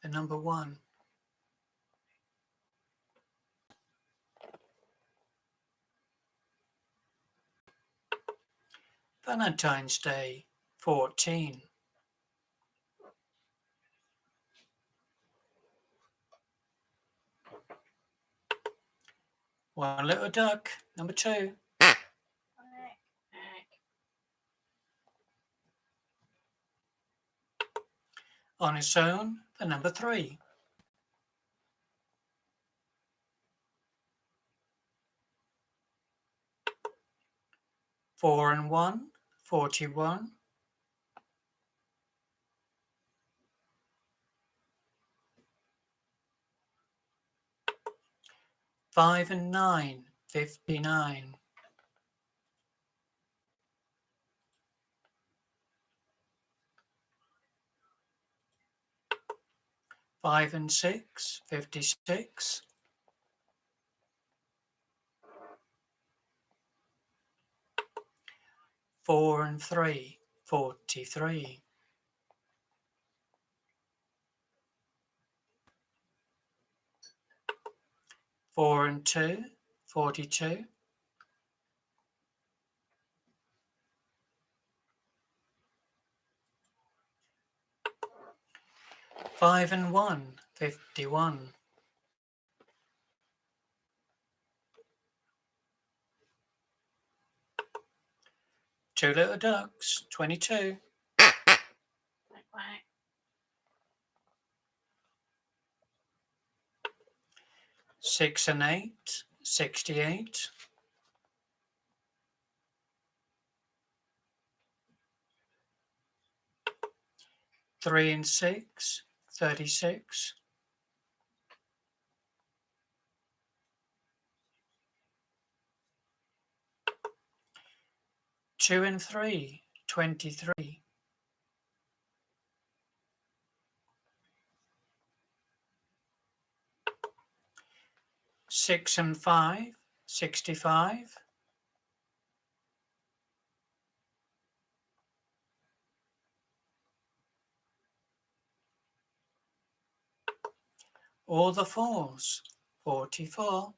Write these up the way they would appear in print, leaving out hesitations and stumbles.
the number 1. Valentine's Day, 14. One Little Duck, number 2. On its own, the number 3. Four and 1, 41. 5 and 9, 59. 5 and 6, 56. 4 and 3, 43. 4 and 2, 42. 5 and 1, 51. 2 Little Ducks, 22. 6 and 8, 68. 3 and 6, 36. 2 and 3, 23. 6 and 5, 65. 'All the 4s, 44.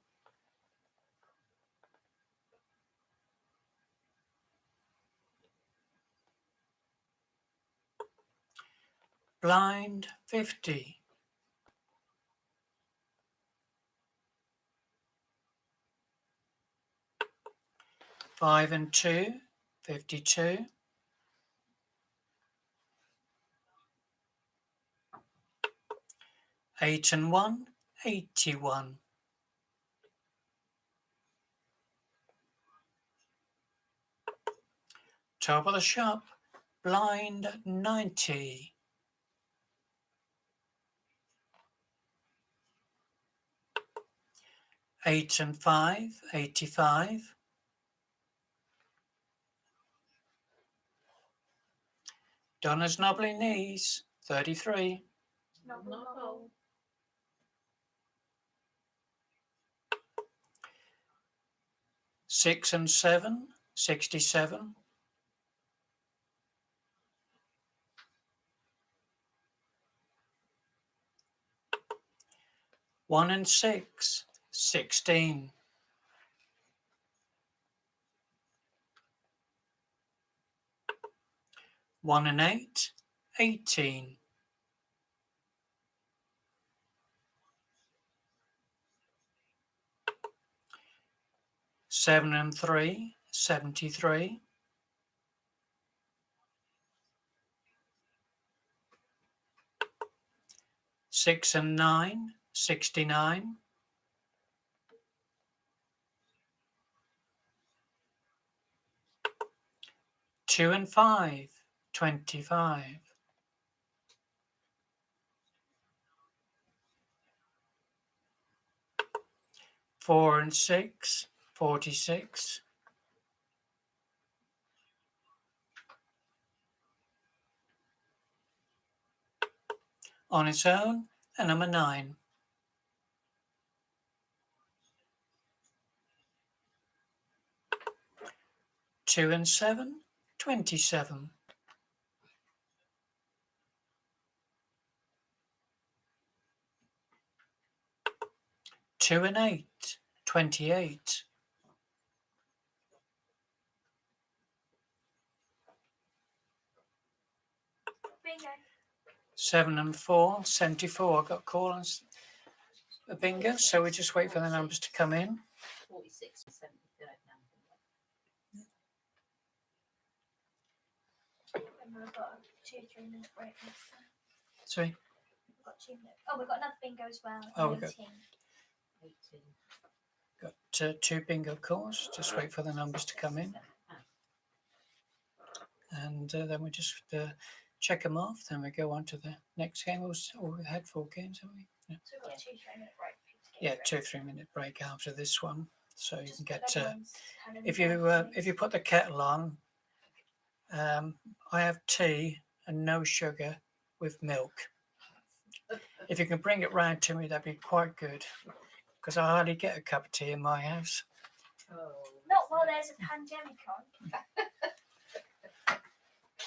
Blind, 50. 5 and 2, 52. 8 and 1, 81. 'Top of the shop, blind, 90. 8 and 5, 85. 'Donna's Knobbly Knees, 33. 6 and 7, 67. 1 and 6, 16. 1 and 8, 18. 7 and 3, 73. 6 and 9, 69. 2 and 5, 25. 4 and 6, 46. 'On its own, and number 9. 2 and 7, 27. 2 and 8, 28. 7 and 4, 74. I got call on a bingo, so we just wait for the numbers to come in. 46 and 73 now. We've got a 2-3 minute break. Sorry. We've got 2 minutes. Oh, we've got another bingo as well. Oh, we've got 18. Got 2 bingo calls. Just wait for the numbers to come in, and then we just check them off. Then we go on to the next game. Or we had 4 games, haven't we? Yeah. So we've got a 2-3 minute break. Yeah, 2-3 minute break after this one, so you Just can put get. everyone's kind of If you put the kettle on, I have tea and no sugar with milk. If you can bring it round to me, that'd be quite good, because I hardly get a cup of tea in my house. Oh, Not while there's a pandemic on. We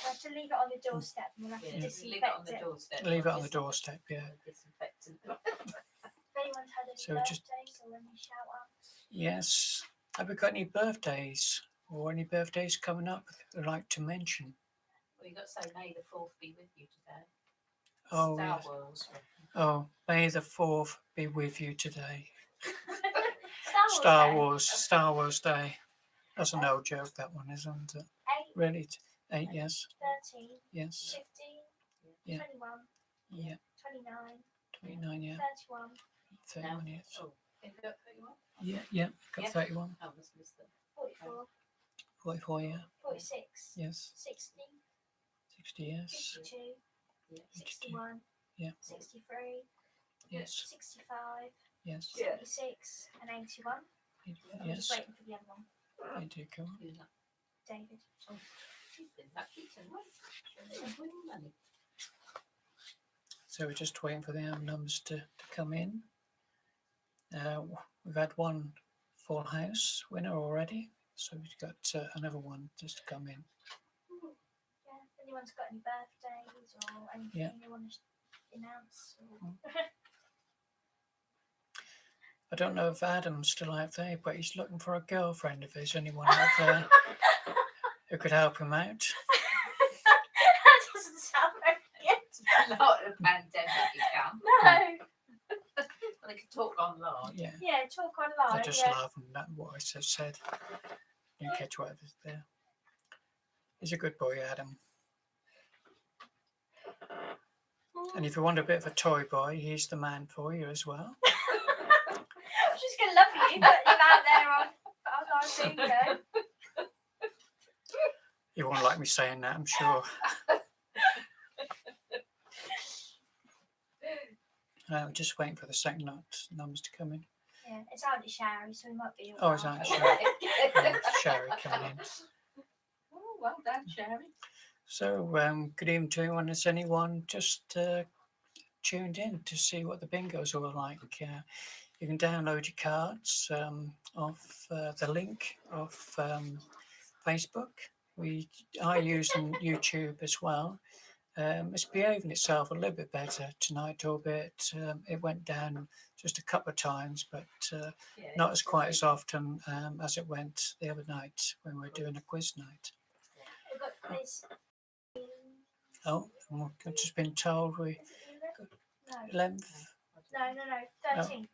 have to leave it on the doorstep and we'll have to yeah, just leave it on disinfect the it. doorstep. Leave it on the doorstep, yeah. Disinfectant. If anyone's had any So birthdays just- or any shout outs. Yes. Have we got any birthdays or any birthdays coming up that I'd like to mention? Well, you've got to say May the 4th be with you today. Oh, Star yes. Wars. Oh, May the 4th be with you today. Star Star Wars Day. That's an old joke, that one, isn't it? 8, Really? 8, yes. 13, Yes. 15, Yeah. 21, Yeah. 29, 29, yeah. 31, 31, yes. Oh, have you got 31? Yeah, yeah. Got Yeah. 31. Oh, must miss them. 44, 44, yeah. 46, Yes. 60, 60, yes. 62, Yeah. 61, Yeah. 63, Yes. 65, Yes. Yeah. 76, and 81. I'm just Yes. waiting for the other one, I do go on. Who's that? David. You've been lucky tonight. You're winning money. So we're just waiting for the numbers to come in. We've had one full house winner already, so we've got another one just to come in. Yeah, if anyone's got any birthdays or anything Yeah. they want to announce. Or... I don't know if Adam's still out there, but he's looking for a girlfriend. If there's anyone out there who could help him out. That doesn't sound very good. Not a pandemic, you can't. No. They can talk online. Yeah, Yeah, talk online. I just yeah. laugh at what I just said. You catch whatever's there. He's a good boy, Adam. And if you want a bit of a toy boy, he's the man for you as well. She's gonna love you, but you're out there on bingo. You won't like me saying that, I'm sure. I'm just waiting for the second numbers to come in. Yeah, it's Auntie Sherry, so we might be. Oh, it's Auntie Sherry. Yeah, Sherry coming in. Oh, well done, Sherry. So, good evening to everyone. Has anyone just tuned in to see what the bingo's all like? You can download your cards off the link of Facebook. I use YouTube as well. It's behaving itself a little bit better tonight, albeit it went down just a couple of times, but Yeah, not as quite as often as it went the other night when we were doing a quiz night. We've got this. Oh, and we've just been told we Is it 11? 11th, No. 13th.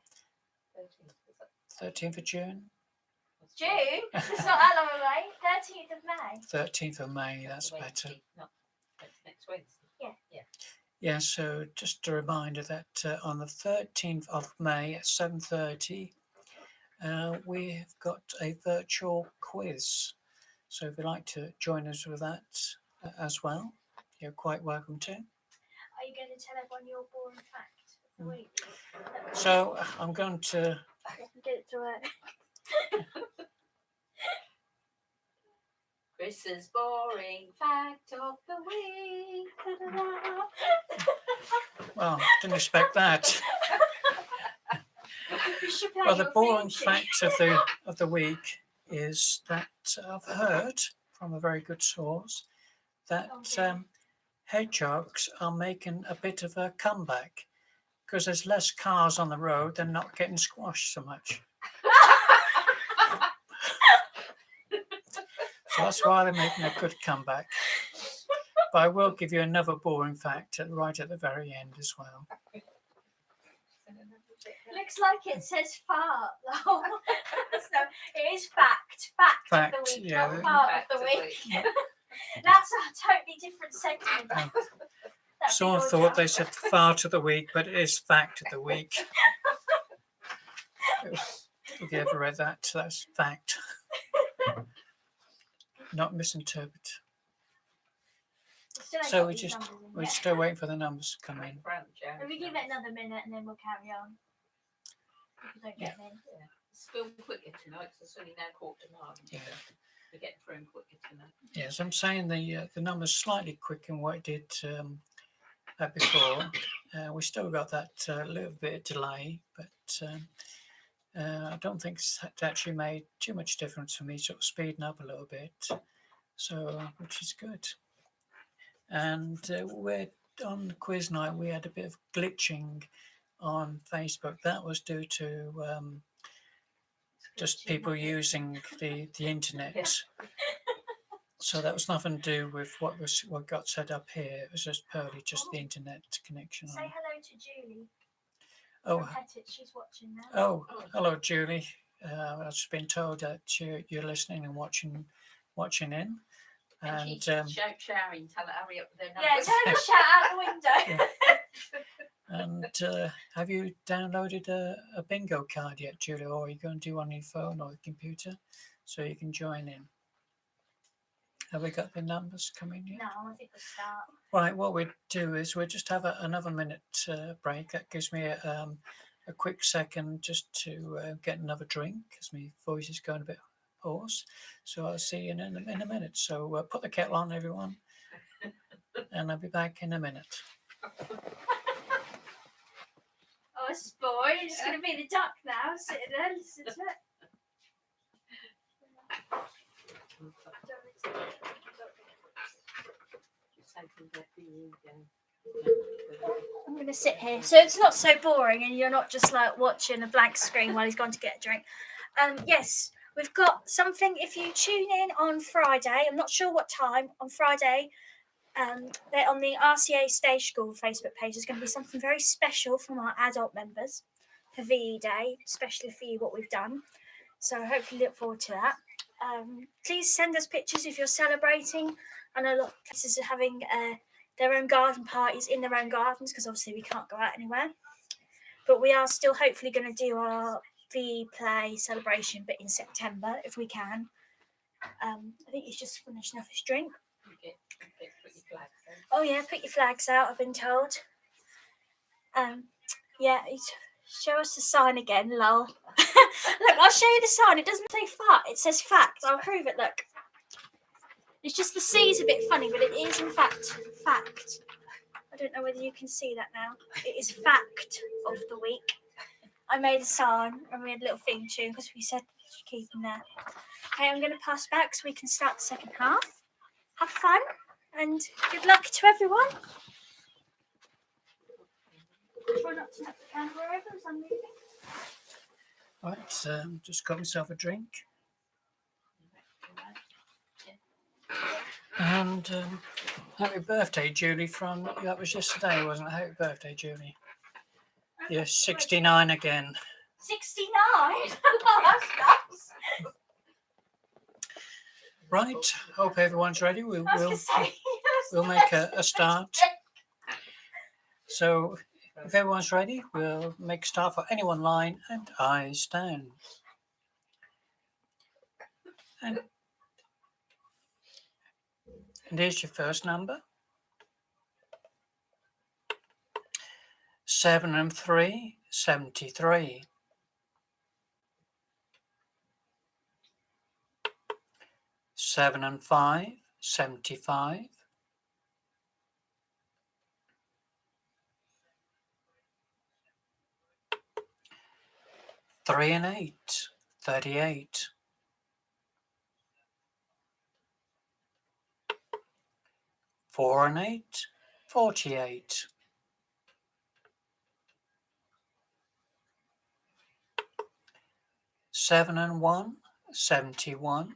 13th of June, June? It's not that long away. 13th of May. 13th of May. That's better. Not next Wednesday. Yeah, so just a reminder that on the 13th of May at 7:30, we've got a virtual quiz. So if you'd like to join us with that as well, you're quite welcome to. Are you going to tell everyone your boring fact of the week? So I'm going to, Get it to work. Chris's boring fact of the week. well, didn't expect that. You should play Well, the your boring theme tune. fact of the week is that I've heard from a very good source that hedgehogs are making a bit of a comeback. because there's less cars on the road, they're not getting squashed so much. So that's why they're making a good comeback. But I will give you another boring fact right at the very end as well. Looks like it says fart though. So it is fact. Fact of the Fact, week, yeah. not fart Fact of the week. Yeah. That's a totally different segment. Yeah. That Someone big old thought they jump. said fart of the week, but it is fact of the week. If you ever read that, that's fact. Not misinterpret. Still ain't So got we these just numbers in we're yet. still waiting for the numbers to come in. If we give it another minute and then we'll carry on. If we don't get them in. It's film quicker tonight, so it's only now 9:15. Yeah. We're getting through them quicker tonight. Yes, I'm saying the numbers slightly quicker than what it did before. We still got that little bit of delay, but I don't think it's actually made too much difference for me. Sort of speeding up a little bit, so which is good. And we're on the quiz night. We had a bit of glitching on Facebook. That was due to just people using the internet. So that was nothing to do with what got set up here. It was just purely just the internet connection. Say hello to Julie. Oh, From Pettit, she's watching now. oh, hello, Julie. I've just been told that you're listening and watching in. And And she's shouting, tell her hurry up with their Yeah, numbers. tell her to shout out the window. and have you downloaded a bingo card yet, Julie, or are you going to do on your phone or your computer so you can join in? Have we got the numbers coming yet? No, I think we'll start. Right, what we'll do is we'll just have another minute break. That gives me a quick second just to get another drink because my voice is going a bit hoarse. So I'll see you in a minute. So put the kettle on, everyone, and I'll be back in a minute. Oh, it's boring. It's going to be the duck now, sitting there, listen to it. I'm going to sit here. So it's not so boring and you're not just like watching a blank screen while he's gone to get a drink. Yes, we've got something. If you tune in on Friday, I'm not sure what time, on Friday, they're on the RCA Stage School Facebook page. There's going to be something very special from our adult members for VE Day, especially for you, what we've done. So I hope you look forward to that. Please send us pictures if you're celebrating. I know a lot of places are having their own garden parties in their own gardens because obviously we can't go out anywhere. But we are still hopefully going to do our VE Play celebration, but in September if we can. I think he's just finishing off his drink. Oh yeah, put your flags out, I've been told. Yeah, show us the sign again, lol. Look, I'll show you the sign. It doesn't say fat, it says fact. I'll prove it, look. It's just the C is a bit funny, but it is in fact fact. I don't know whether you can see that now. It is fact of the week. I made a sign and we had a little theme tune because we said keep them there. Okay, I'm going to pass back so we can start the second half. Have fun and good luck to everyone. Try not to knock the camera over as I'm moving. Right, just got myself a drink. And happy birthday, Julie, that was yesterday, wasn't it? Happy birthday, Julie. You're 69 again. 69? That's nice. Right, hope everyone's ready. I was gonna say, We'll make a start. So if everyone's ready, we'll make a start for anyone line and eyes down. And here's your first number. 7 and 3, 73. 7 and 5, 75. 3 and 8, 38. 4 and 8, 48. 7 and 1, 71.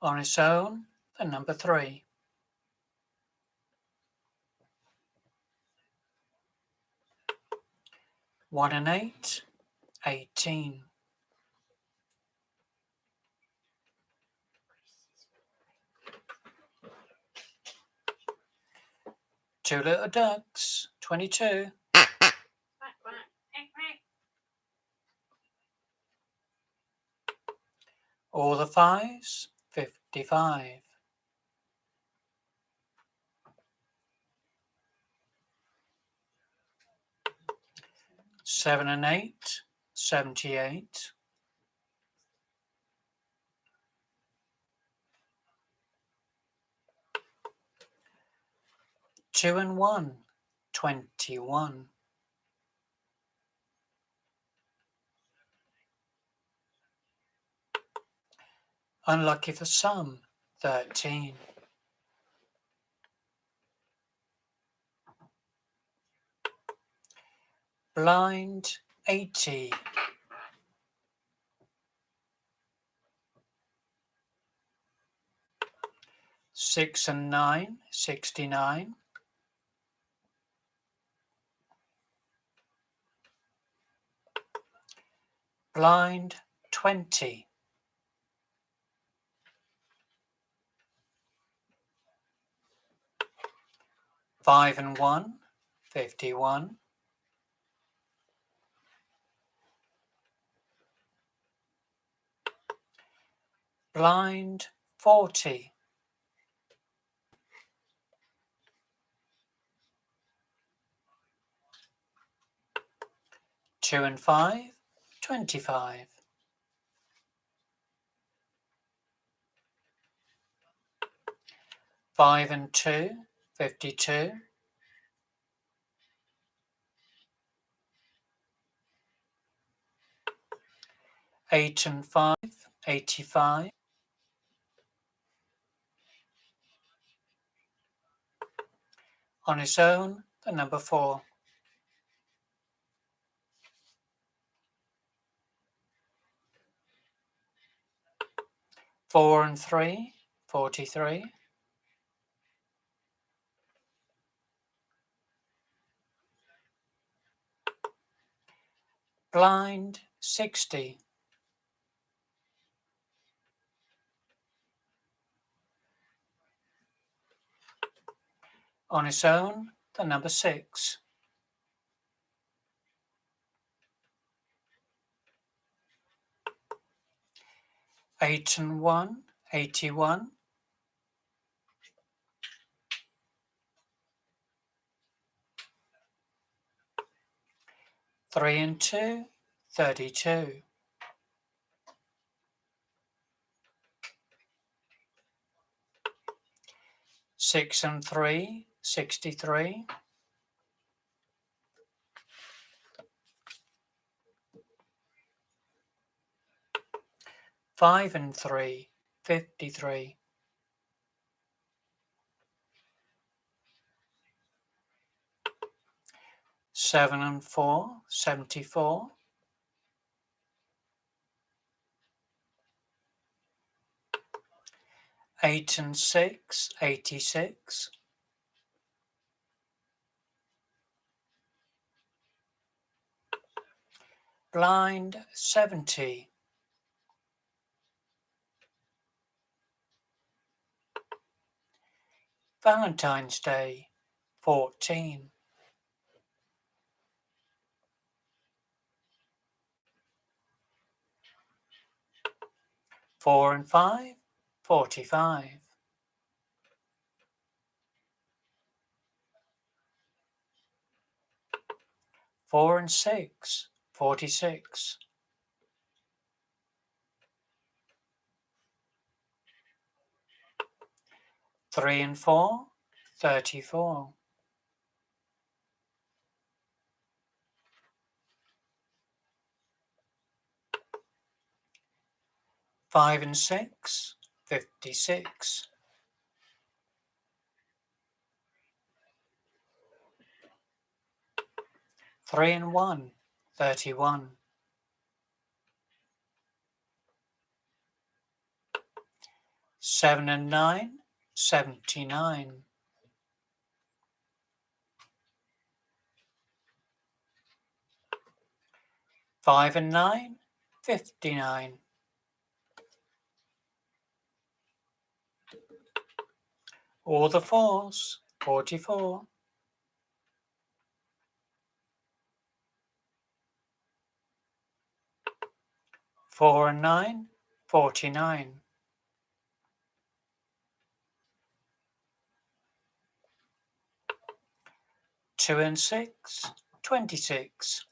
On its own, the number 3. 1 and 8, 18. 2 little ducks, 22. Quack, quack, quack, quack. All the 5s, 55. 7 and 8, 78. 2 and 1, 21. 'Unlucky for some, 13. 'Blind, 80. 6 and 9, 69. 'Blind, 20. 5 and 1, 51. 'Blind, 40. 2 and 5, 25. 5 and 2, 52. 8 and 5, 85. 'On its own, the number 4. 4 and 3, 43. 'Blind, 60. 'On its own, the number 6. 8 and 1, 81. 3 and 2, 32. 6 and 3, 63. 5 and 3, 53. 7 and 4, 74. 8 and 6, 86. 'Blind, 70. 'Valentine's Day, 14. 4 and 5, 45. 4 and 6, 46. 3 and 4, 34. 5 and 6, 56. 3 and 1, 31. 7 and 9, 79. 5 and 9, 59. All the fours, 44. 4 and 9, 49. 2 and 6, 26.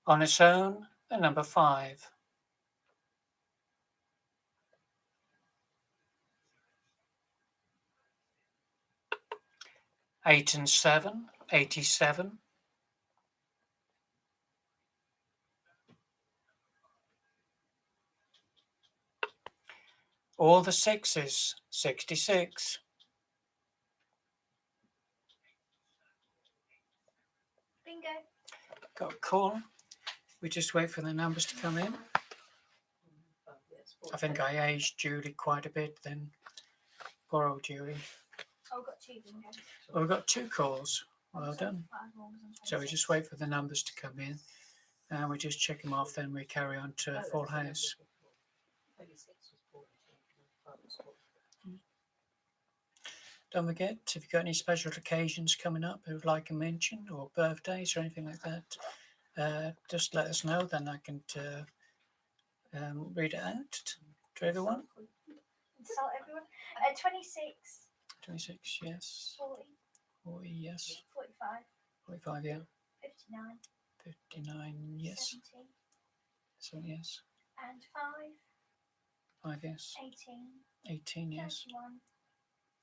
On its own, the number 5. 8 and 7, 87. All the sixes, 66. Bingo. Got a call. We just wait for the numbers to come in. I think I aged Julie quite a bit then. Poor old Julie. Oh, we've got 2 bingos. Well, we've got 2 calls. Well So done. 5 rolls and So we 26. just wait for the numbers to come in. And we just check them off, then we carry on to full house. Don't forget, if you've got any special occasions coming up you would like a mention, or birthdays or anything like that, just let us know, then I can read it out to everyone. Insult everyone. 26, 26, yes. 40, 40, yes. 45, 45, yeah. 59, 59, yes. 70, 7, yes. and 5, 5, yes. 18, 18, yes. 31,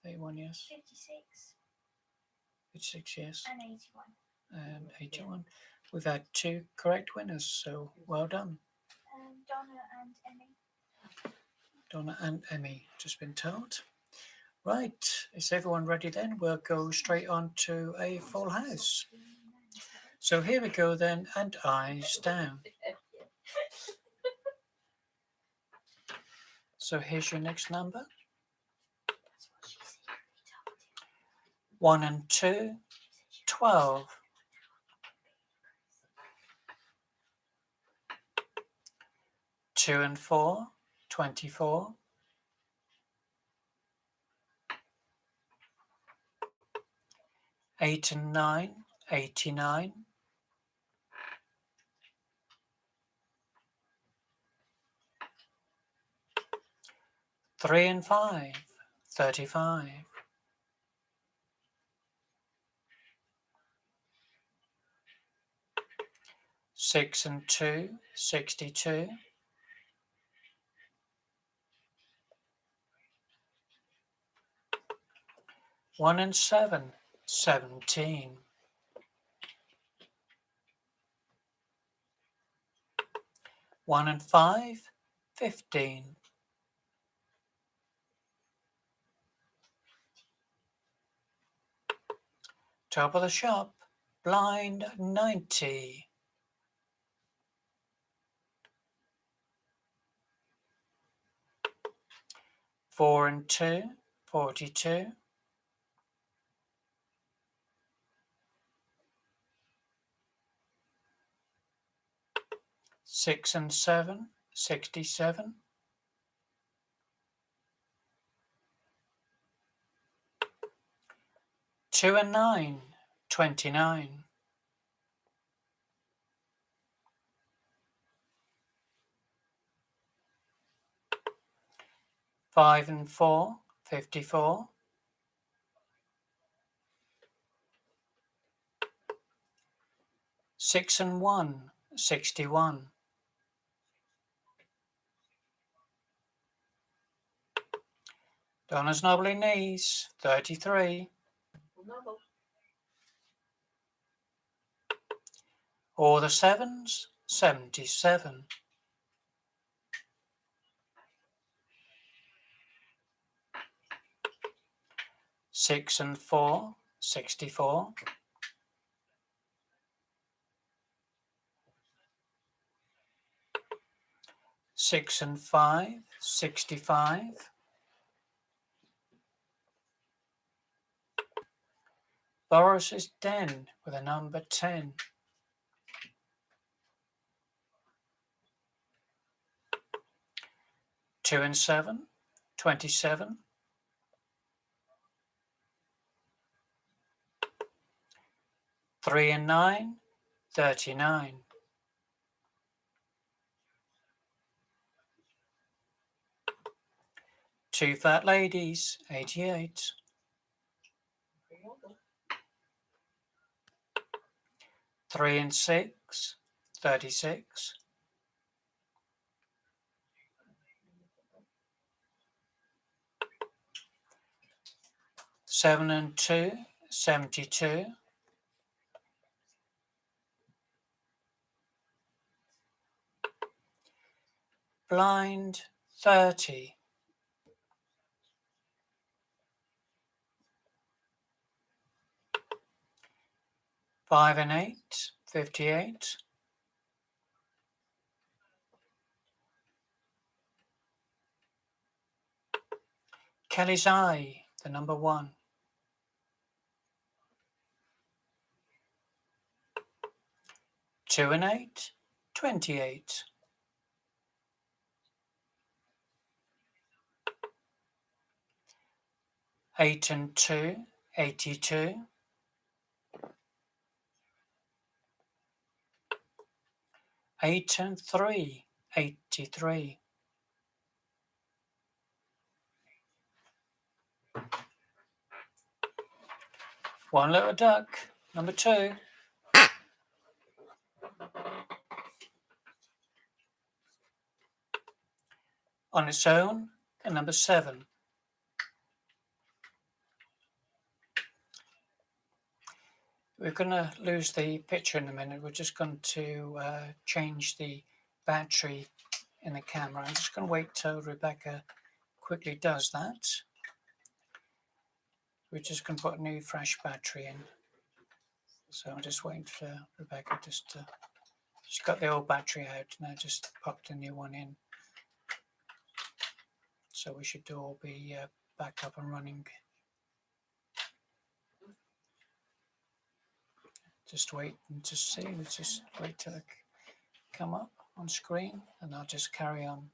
31, yes. 56, 56, yes. and 81. And 81. We've had 2 correct winners, so well done. Donna and Emmy. Donna and Emmy, just been told. Right, is everyone ready then? We'll go straight on to a full house. So here we go then, and eyes down. So here's your next number. 1 and 2, 12. 2 and 4, 24. 8 and 9, 89. 3 and 5, 35. 6 and 2, 62. 1 and 7, 17. 1 and 5, 15. 'Top of the shop, blind 90. 4 and 2, 42. 6 and 7, 67. 2 and 9, 29. 5 and 4, 54. 6 and 1, 61. 'Donna's knobbly knees, 33. All the 7s, 77. 6 and 4, 64. 6 and 5, 65. Boris's den with a number 10. 2 and 7, 27. 3 and 9, 39. 2 fat ladies, 88. 3 and 6, 36. 7 and 2, 72. 'Blind, 30. 5 and 8, 58. 'Kelly's Eye, the number 1. 2 and 8, 28. 8 and 2, 82. 8 and 3, 83. 1 little duck, number 2. On its own, and number 7. We're going to lose the picture in a minute. We're just going to change the battery in the camera. I'm just going to wait till Rebecca quickly does that. We're just going to put a new fresh battery in. So I'm just waiting for Rebecca just to... She's got the old battery out now, just popped a new one in. So we should all be back up and running. Just wait and just see. Let's just wait till it come up on screen, and I'll just carry on.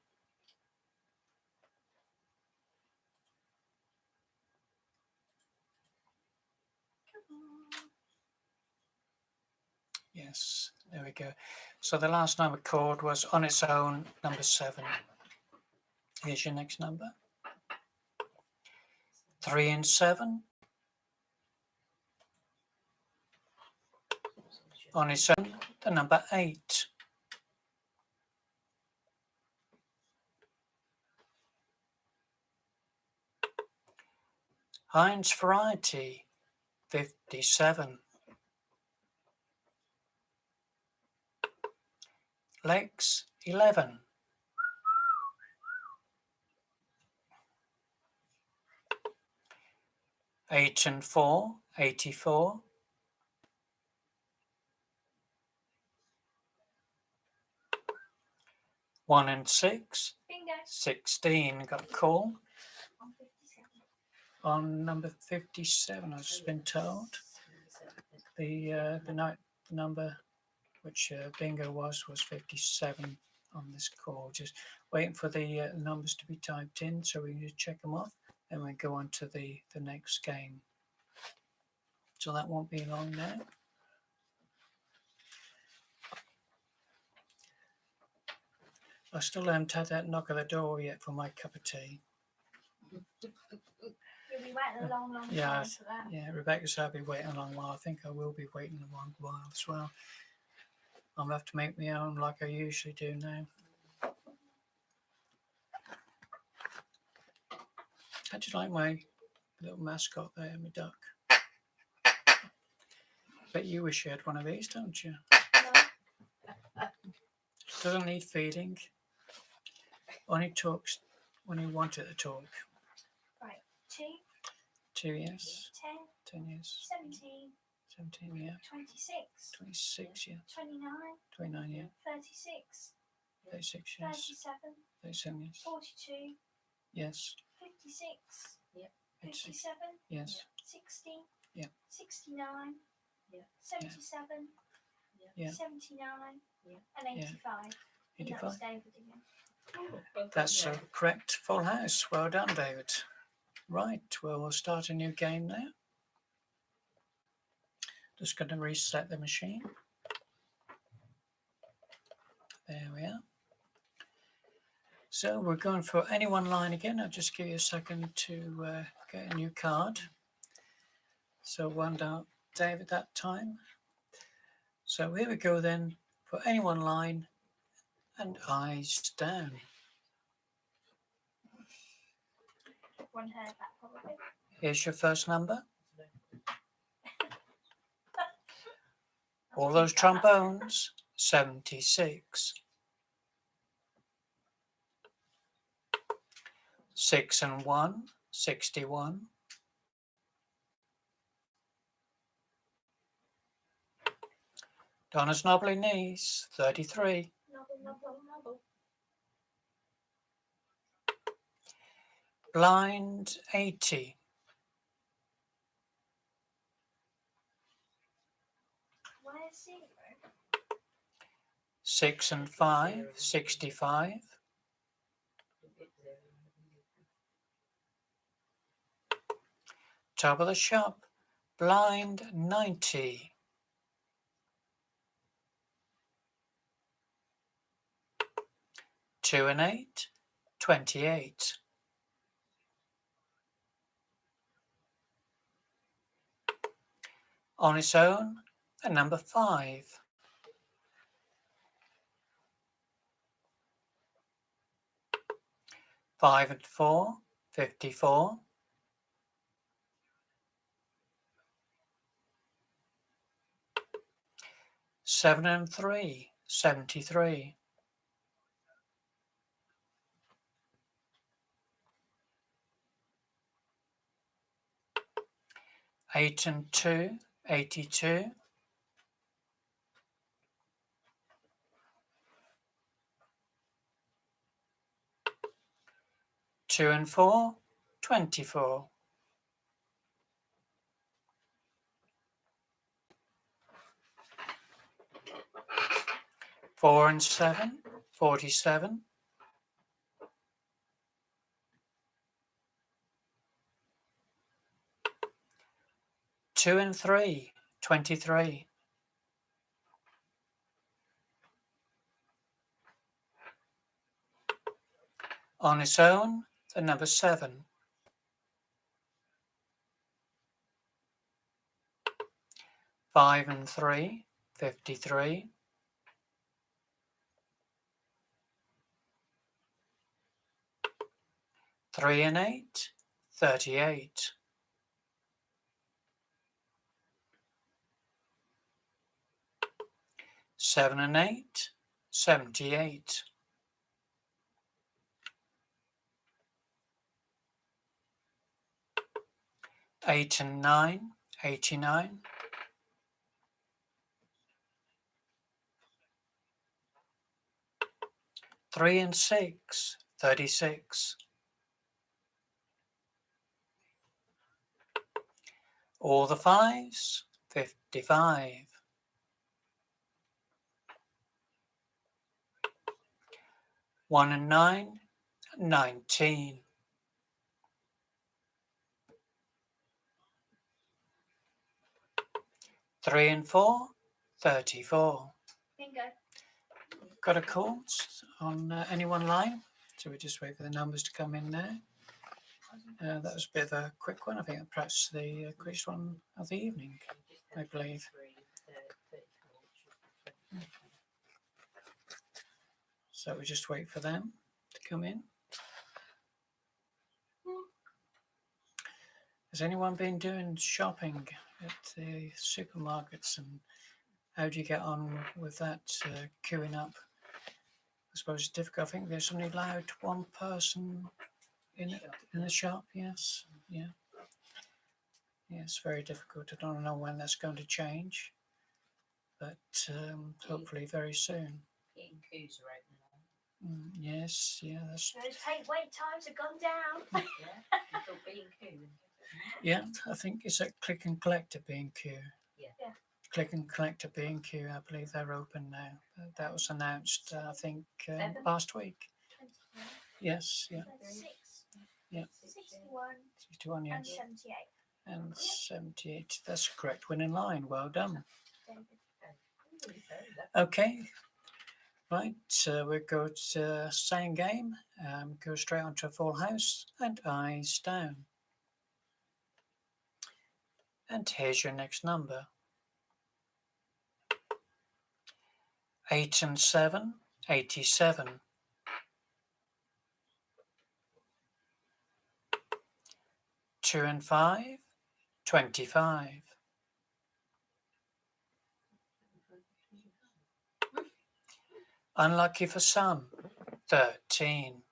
Yes, there we go. So the last number chord was On Its Own, number 7. Here's your next number. 3 and 7. On its own, the number 8. 'Heinz Variety, 57. Legs, 11. 8 and 4, 84. 1 and 6, Bingo. 16. Got a call On 57. on number 57. I've just been told the number which bingo was 57 on this call. Just waiting for the numbers to be typed in so we can just check them off, and we go on to the next game. So that won't be long now. I still haven't had that knock at the door yet for my cup of tea. You'll be waiting a long, long Yeah, time for that. Yeah, Rebecca said I'll be waiting a long while. I think I will be waiting a long while as well. I'm going to have to make my own like I usually do now. How'd you like my little mascot there, my duck? Bet you wish you had one of these, don't you? Doesn't need feeding. Only talks when you want it to talk. Right, 2. 2, yes. 10, 10, yes. 17, 17, yeah. 26, 26, yeah. 29, 29, yeah. 36, 36, yes. 37, 37, yes. 42, Yes. 56, Yeah. 57, Yes. 60, Yeah. 69, Yeah. 77, Yeah. 79, Yeah. and 85. And that was 85. David again. That's a correct full house. Well done, David. Right, well, we'll start a new game now. Just going to reset the machine. There we are. So we're going for any one line again. I'll just give you a second to get a new card. So one down, David, that time. So here we go then for any one line and eyes down. One hair back, probably. Here's your first number. All those trombones, 76. 6 and 1, 61. Donna's knobbly knees, 33. Nobble, nobble, nobble. Blind, 80. Where's 0? 6 and 5, 65. Top of the shop, blind, 90. Two and 8, 28. On its own, a number 5. 5 and 4, 54. 7 and 3, 73. 8 and 2, 82. 2 and 4, 24. 4 and 7, 47. 2 and 3, 23. 'On its own, the number 7. 5 and 3, 53. 3 and 8, 38. 7 and 8, 78. 8 and 9, 89. 3 and 6, 36. All the 5s, 55. 1 and 9, 19. 3 and 4, 34. Bingo. Got a call on any one line, so we just wait for the numbers to come in there. That was a bit of a quick one. I think perhaps the quickest one of the evening, I believe. So we just wait for them to come in. Has anyone been doing shopping at the supermarkets, and how do you get on with that queuing up? I suppose it's difficult. I think there's only allowed one person in the shop. Yes, yeah. it's very difficult. I don't know when that's going to change, but hopefully very soon. Getting coups are open now. Yes, yeah, that's Those wait times have gone down. Yeah, you thought B&Q. yeah. I think it's at Click and Collect at B&Q. Yeah. Yeah. Click and Collect at B&Q. I believe they're open now. That was announced, I think, Seven? last week. 23, Yes, yeah, 36, yeah. 61, 61, and yes, 78. and 78. That's correct. Winning line. Well done. David. Okay. Right, we go to same game. Go straight onto a full house and eyes down. And here's your next number. 8 and 7, 87. 2 and 5, 25. 'Unlucky for some, 13.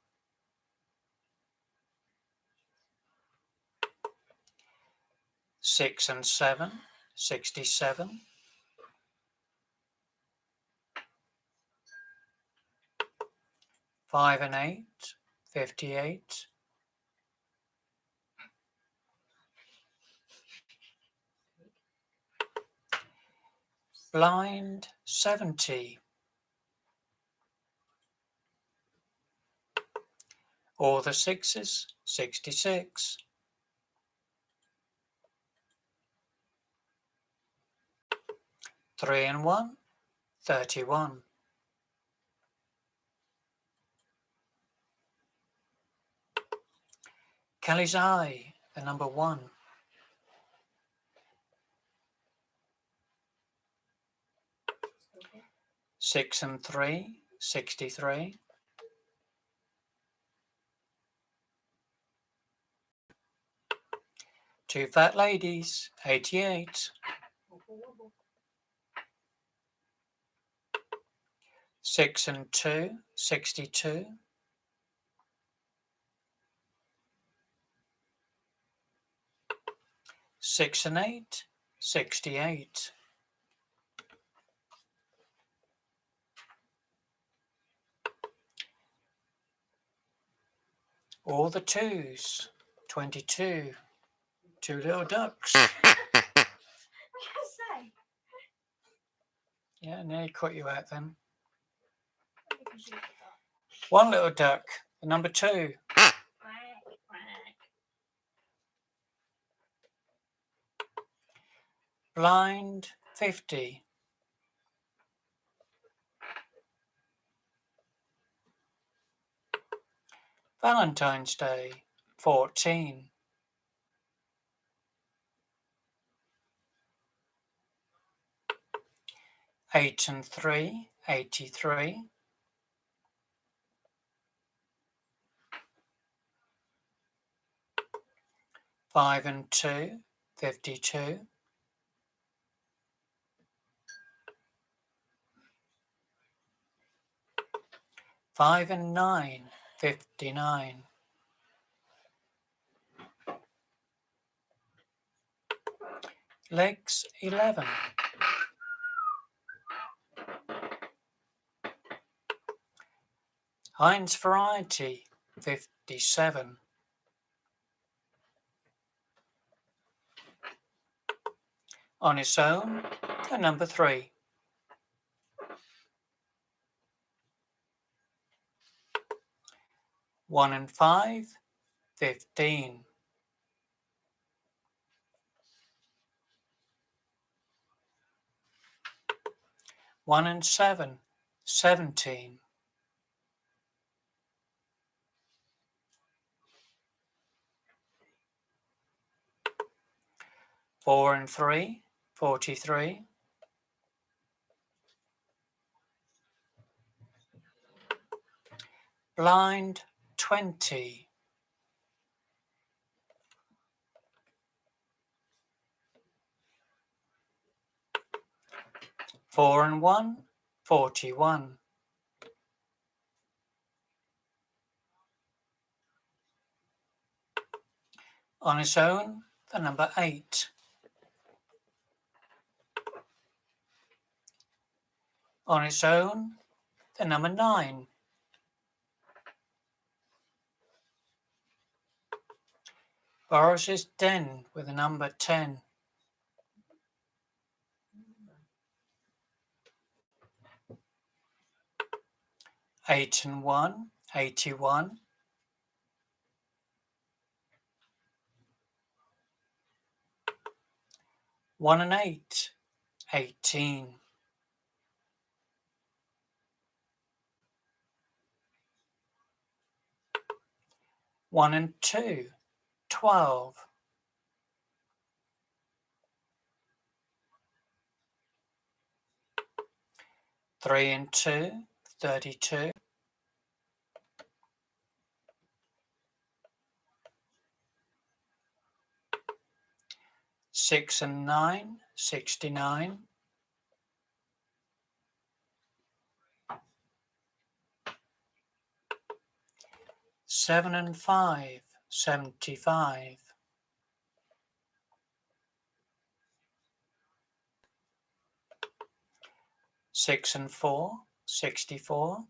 6 and 7, 67. 5 and 8, 58. 'Blind, 70. All the sixes, 66. 3 and 1, 31. 'Kelly's Eye, the number 1. 6 and 3, 63. 2 fat ladies, 88. 6 and 2, 62. 6 and 8, 68. 'All the twos, 22. 2 little ducks. What can I say? Yeah, nearly caught you out then. Because you forgot. 1 little duck, the number 2. Quack, quack. Blind, 50. Valentine's Day, 14. 8 and 3, 83. 5 and 2, 52. 5 and 9, 59. 'Legs, 11. 'Heinz Variety, 57. 'On its own, the number 3. 1 and 5, 15. 1 and 7, 17. 4 and 3, 43. 'Blind, 20. 4 and 1, 41. 'On its own, the number 8. On its own, the number 9. Boris's den with the number 10. Eight and 1, 81. 1 and 8, 18. 1 and 2, 12. 3 and 2, 32. 6 and 9, 69. 7 and 5, 75. 6 and 4, 64.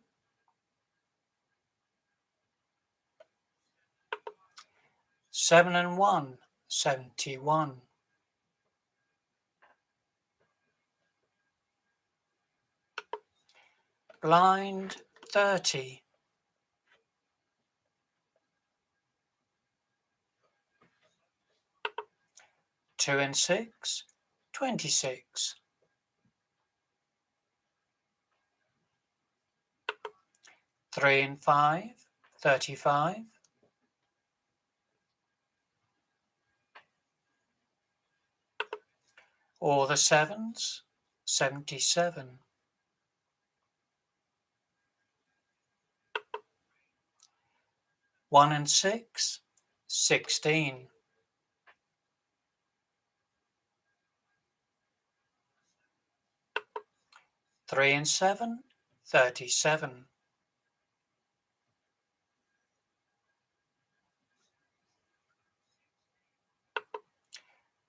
7 and 1, 71. 'Blind 30. 2 and 6, 26. 3 and 5, 35. 'All the 7s, 77. 1 and 6, 16. 3 and 7, 37.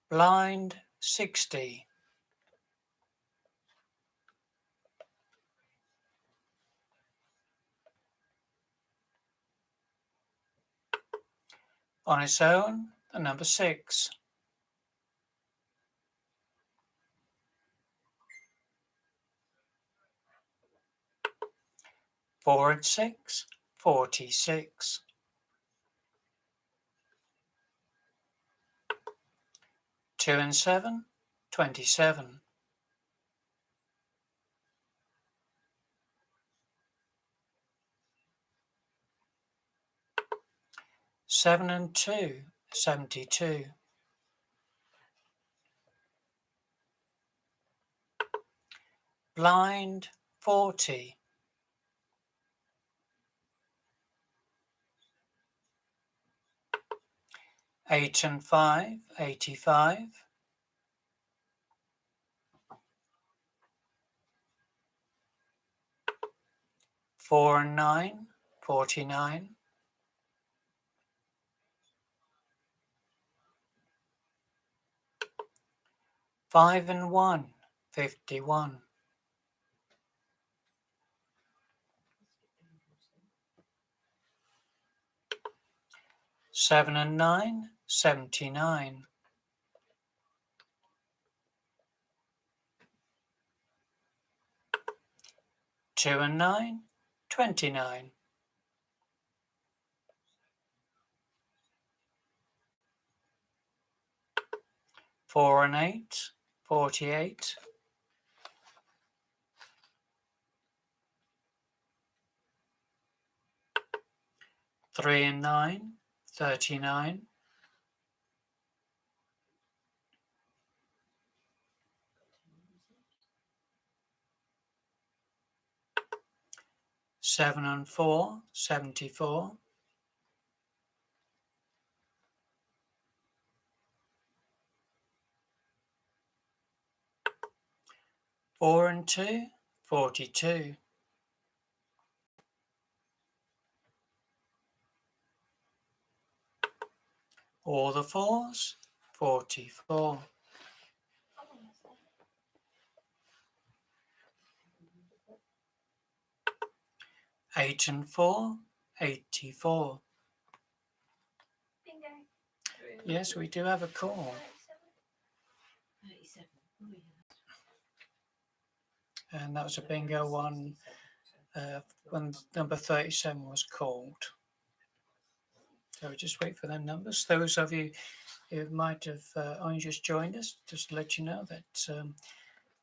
'Blind 60. 'On its own, the number 6. 4 and 6, 46. 2 and 7, 27. 7 and 2, 72. 'Blind 40. 8 and 5, 85. 4 and 9, 49. 5 and 1, 51. 7 and 9, 79. 2 and 9, 29. 4 and 8, 48. 3 and 9, 39. 7 and 4, 74. 4 and 2, 42. 'All the 4s, 44. 8 and 4, 84. Bingo. Yes, we do have a call. 37. Oh, yeah. And that was a bingo one when number 37 was called. So just wait for their numbers. Those of you who might have only just joined us, just to let you know that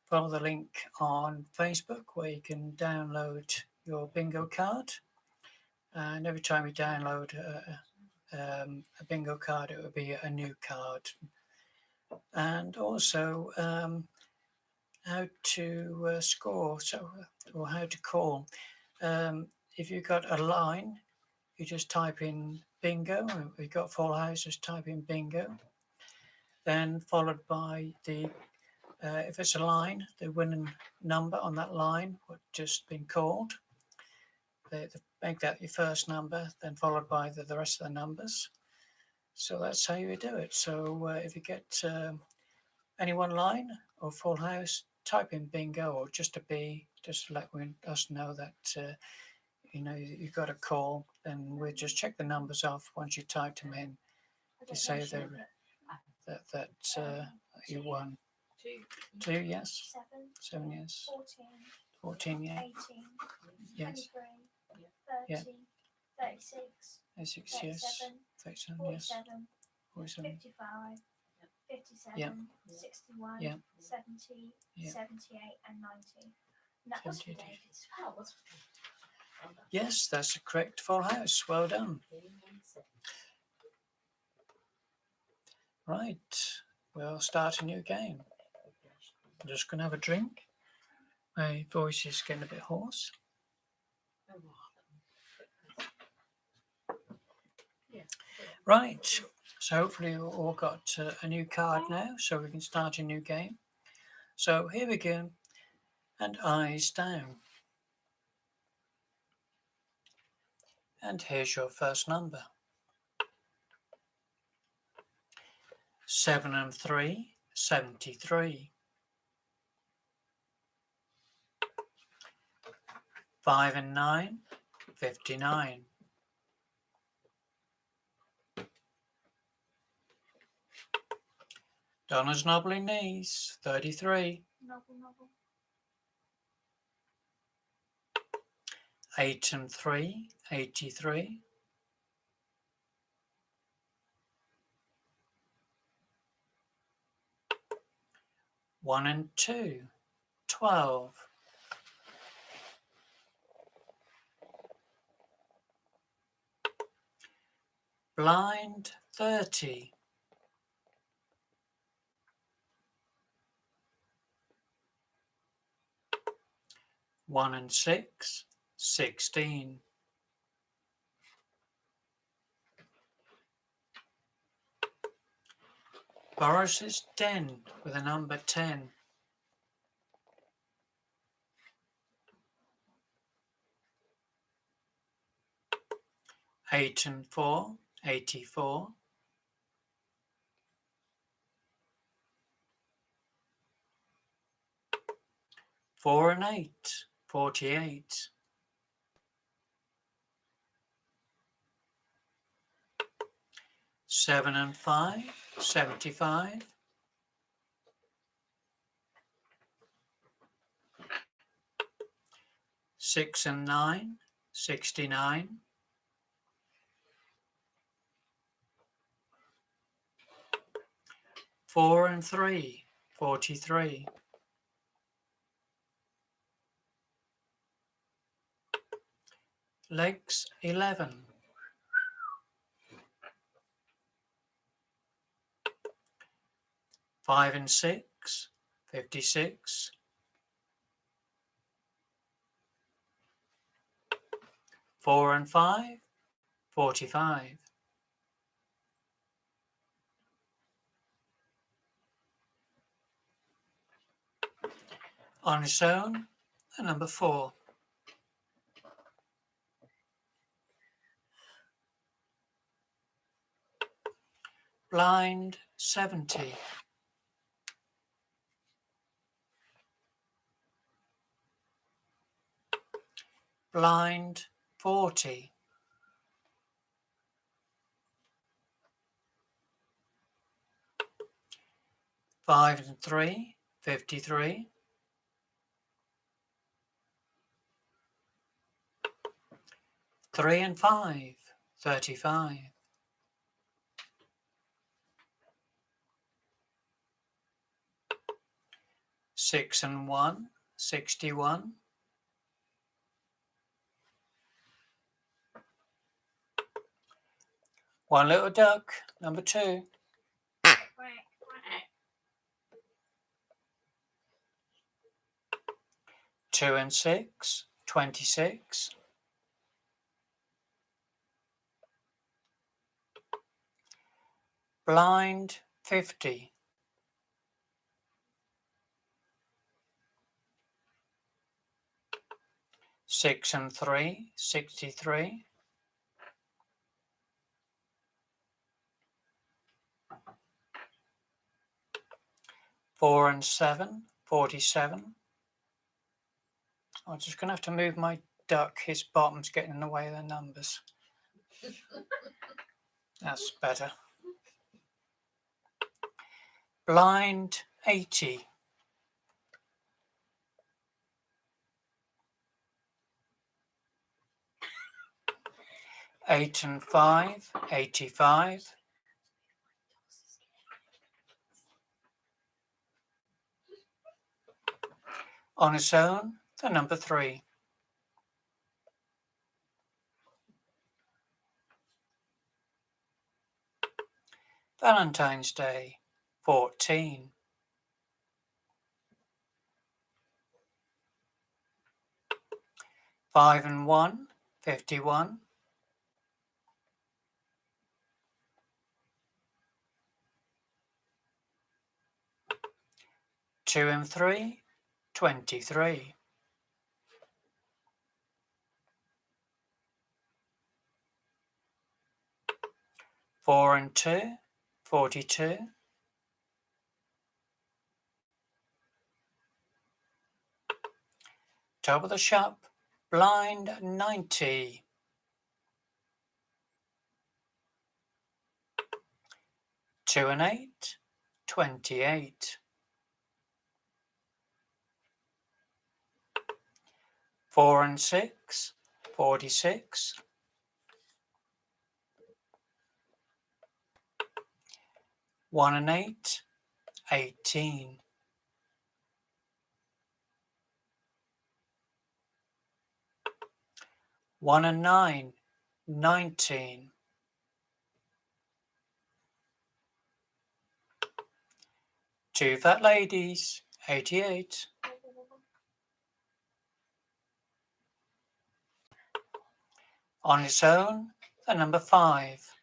follow the link on Facebook where you can download your bingo card. And every time you download a bingo card, it will be a new card. And also how to score, or how to call. If you've got a line, you just type in bingo. We've got full house, just type in bingo. Then followed by the, if it's a line, the winning number on that line, what just been called. Make that your first number, then followed by the rest of the numbers. So that's how you do it. So if you get any one line or full house, type in bingo or just a B, just to let us know that you've got a call. Then we'll just check the numbers off once you typed them in to say that you won. 2, yes. 7, yes. 14, yeah. 18, Yes. 23, Yeah. 30, 36, 36, yes. 37, yes. 47. 55, 57, Yeah. 61, Yeah. 70, Yeah. 78 and 90. And that was for 78. David as well. Yes, that's a correct full house. Well done. Right, we'll start a new game. I'm just going to have a drink. My voice is getting a bit hoarse. Right, so hopefully we've all got a new card now, so we can start a new game. So here we go, and eyes down. And here's your first number. 7 and 3, 73. 5 and 9, 59. 'Donna's knobbling knees, 33. Nobble. 8 and 3, 83. 1 and 2, 12. 'Blind, 30. 1 and 6, 16. 'Boris's den with a number 10. 8 and 4, 84. 4 and 8, 48. 7 and 5, 75. 6 and 9, 69. 4 and 3, 43. 'Legs, 11. 5 and 6, 56. 4 and 5, 45. 'On its own, a number 4. 'Blind, 70. 'Blind, 40. 5 and 3, 53. 3 and 5, 35. 6 and 1, 61. 1 little duck, number 2. 2 and 6, 26. 'Blind, 50. 6 and 3, 63. 4 and 7, 47. I'm just going to have to move my duck. His bottom's getting in the way of the numbers. That's better. Blind, 80. 8 and 5, 85. On its own, the number 3. Valentine's Day, 14. 5 and 1, 51. 2 and 3, 23. 4 and 2, 42. 'Top of the shop, blind, 90. 2 and 8, 28. 4 and 6, 46. 1 and 8, 18. 1 and 9, 19. 2 fat ladies, 88. On its own, the number 5.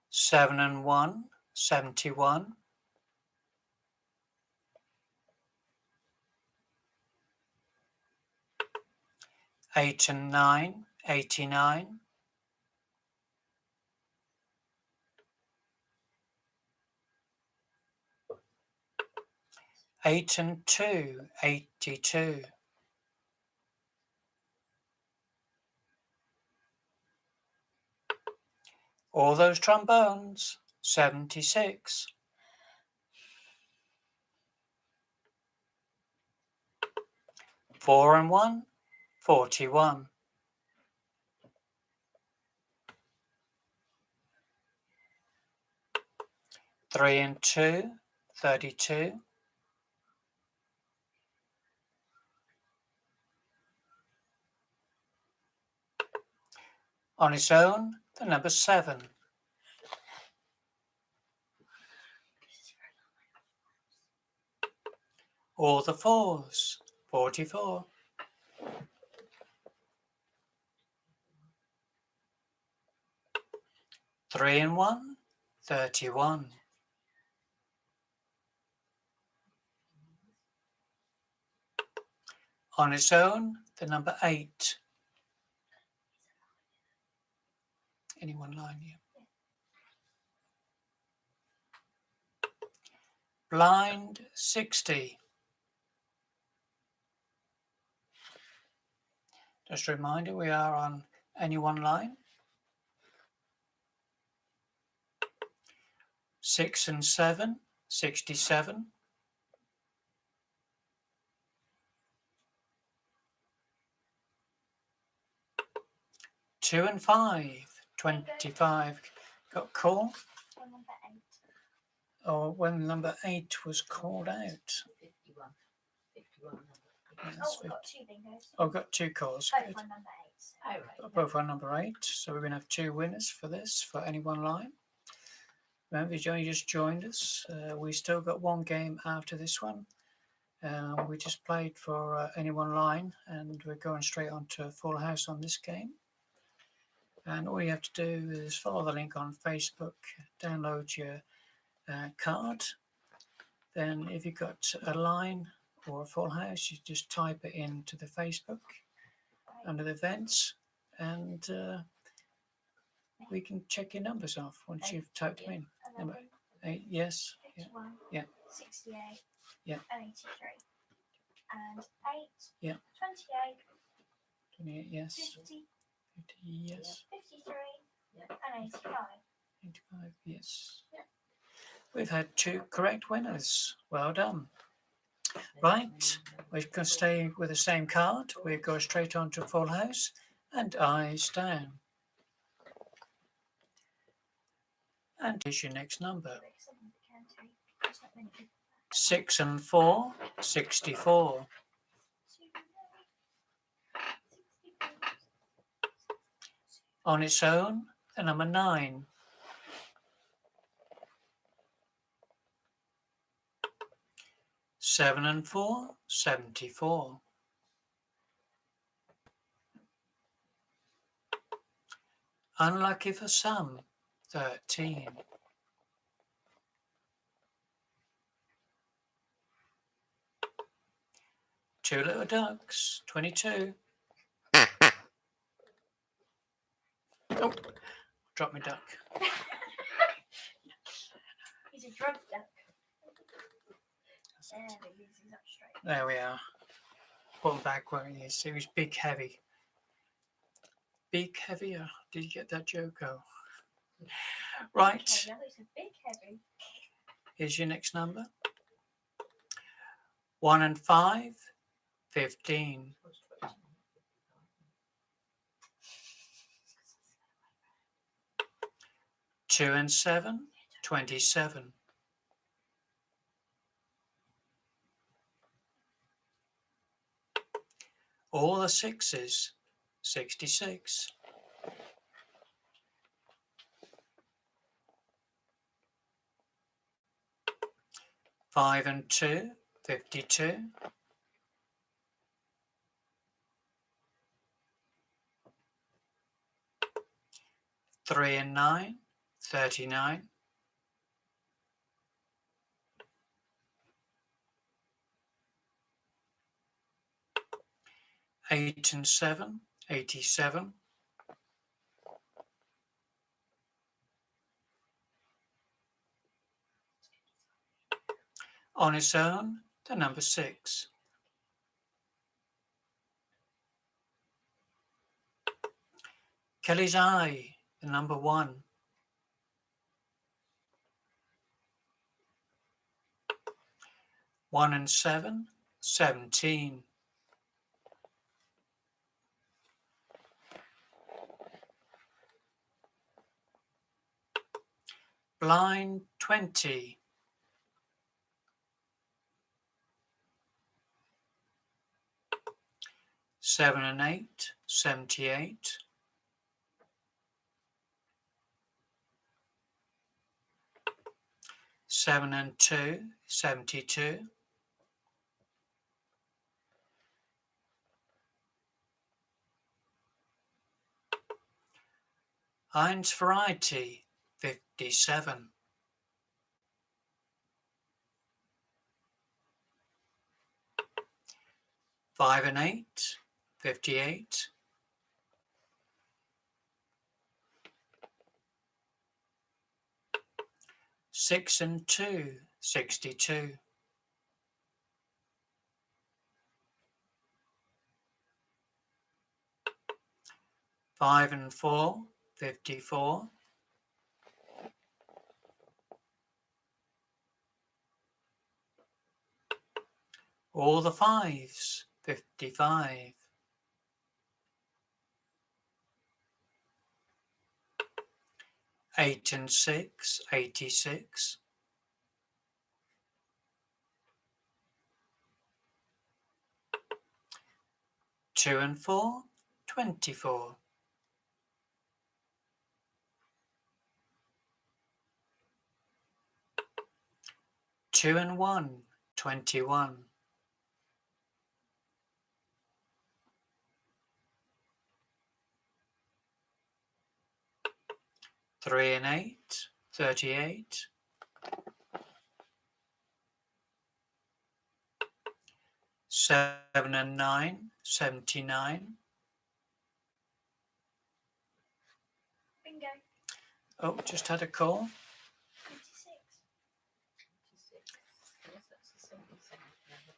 7 and 1, 71. 8 and 9, 89. 8 and 2, 82. 'All those trombones, 76. 4 and 1, 41. 3 and 2, 32. 'On its own, the number 7. All the 4s, 44. 3 and 1, 31. 'On its own, the number 8. Anyone lying here? Blind 60. Just a reminder, we are on any one line. 6 and 7, 67. 2 and 5, 25. Got call. Or number 8. Or when number 8 was called out. 51. 51. Yes, Oh, we've got 2 bingos. Oh, got 2 calls. Both Good. on number 8. Oh, right. Both on number 8. So we're going to have 2 winners for this, for any one line. Remember, if you only just joined us, we still got 1 game after this one. We just played for any one line, and we're going straight on to Full House on this game. And all you have to do is follow the link on Facebook, download your card. Then if you've got a line or a Full House, you just type it into the Facebook under the events, and we can check your numbers off once you've typed them in. Number 8, yes. 51. Yeah. 68. Yeah. And 83. And 8. Yeah. 28. 28, yes. 50. 50, yes. 53. Yeah. And 85. 85, yes. Yeah. We've had 2 correct winners. Well done. Right, we're going to stay with the same card. We go straight on to Full House and eyes down. And here's your next number. 6 and 4, 64. On its own, the number 9. 7 and 4, 74. Unlucky for some, 13. 2 little ducks, 22. Oh, drop my duck. He's a drug duck. There, he uses that straight. There we are. Put him back where he is. He was big heavy. Big heavy? Did you get that joke? Oh. Right. Big heavy. I thought you said big heavy. Here's your next number. 1 and 5, 15. 2 and 7, 27. 'All the 6s, 66. 5 and 2, 52. 3 and 9, 39. 8 and 7, 87. 'On its own, the number 6. Kelly's Eye, the number 1. 1 and 7, 17. 20. 7 and 8, 78. 7 and 2, 72. 1 Variety, 57. 5 and 8, 58. 6 and 2, 62. 5 and 4, 54. 'All the 5s, 55. 8 and 6, 86. 2 and 4, 24. 2 and 1, 21. 3 and 8, 38. 7 and 9, 79. Bingo. Oh, just had a call. 56. Yes, that's the 77 number.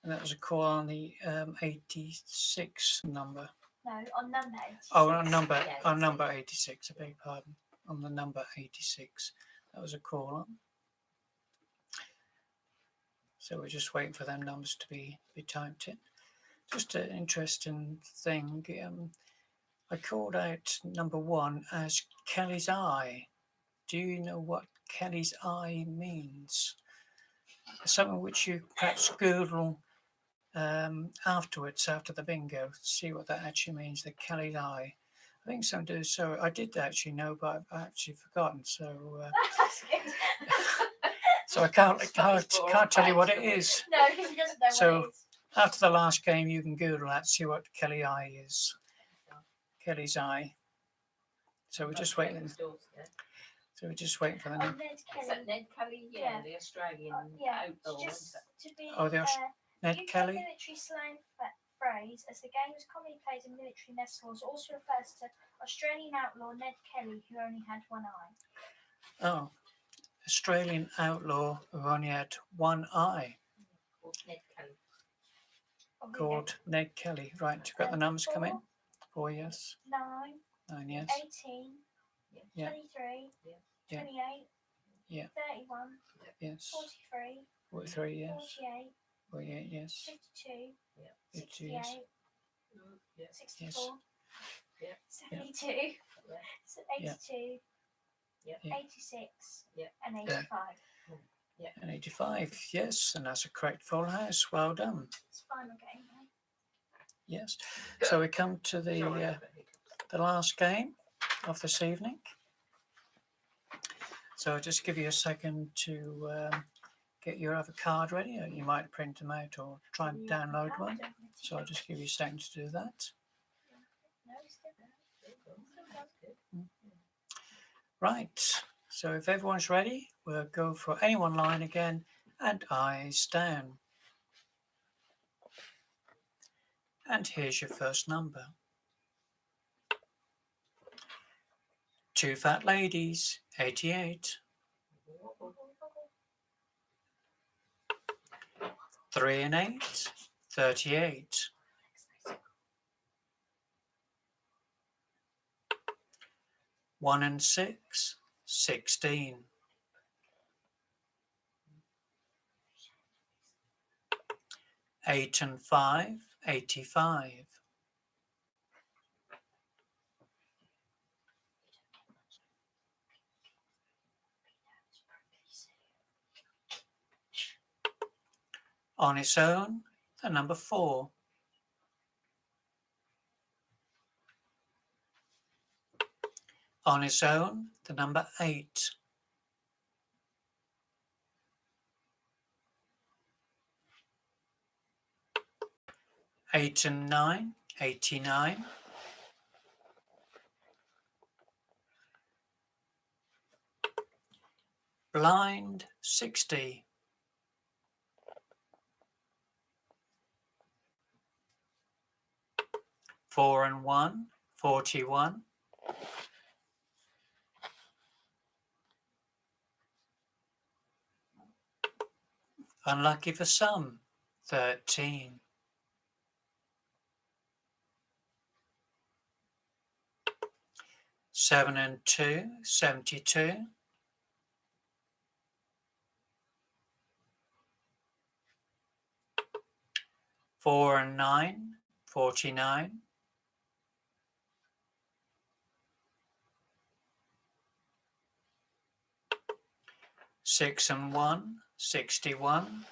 And that was a call on the 86 number. No, on number 86. Oh, on number, Yeah, on it's number 86, I beg your pardon. On the number 86. That was a call on. So we're just waiting for them numbers to be typed in. Just an interesting thing. I called out number 1 as Kelly's Eye. Do you know what Kelly's Eye means? Something which you perhaps Google afterwards, after the bingo, see what that actually means, the Kelly's Eye. I think some do. So I did actually know, but I've actually forgotten. So That's good. so I can't tell you what it is. No, he doesn't know So- what it is. After the last game, you can Google that, see what Kelly Eye is. Kelly's Eye. So we're just waiting. So we're just waiting for the Oh, name. Ned Is Kelly. that Ned Kelly? Yeah, Yeah. the Australian Yeah, outlaw. just isn't it? to be Oh, the Ned UK Kelly. military slang phrase, as the game is commonly played in military mess halls, also refers to Australian outlaw Ned Kelly, who only had one eye. Oh, Australian outlaw who only had one eye, Called Ned Kelly. Oh, here we go. called Ned Kelly. Right, you've got the numbers come in. 4 yes, 9, 9 yes, 18, Yeah. 23, Yeah. 28, Yeah. 31, yes, 43, 43 yes, 48, 48 yes, 52, 52 yes, 68, Yeah. 64, Yeah. 72, Yeah. 82, Yeah. 86, Yeah. and 85. and 85 yes, and that's a correct full house. Well done. It's final game now. Yes. So we come to Sorry, the last game of this evening. So I'll just give you a second to get your other card ready. Or you might print them out or try and download one. So I'll just give you a second to do that. No, it's different. Right. So if everyone's ready, we'll go for any one line again and eyes down. And here's your first number. 2 fat ladies, 88. 3 and 8, 38. 1 and 6, 16. 8 and 5, 85. 'On its own, the number 4. 'On its own, the number 8. 8 and 9, 89. 'Blind, 60. 4 and 1, 41. Unlucky for some, 13. Seven and 2, 72. 4 and 9, 49. 6 and 1, 61.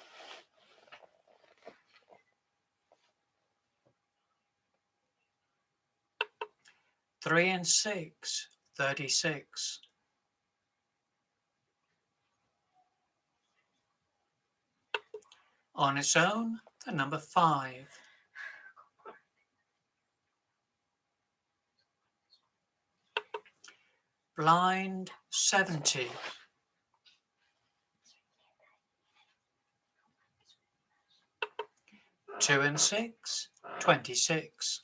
3 and 6, 36. 'On its own, the number 5. Blind, 70. 2 and 6, 26.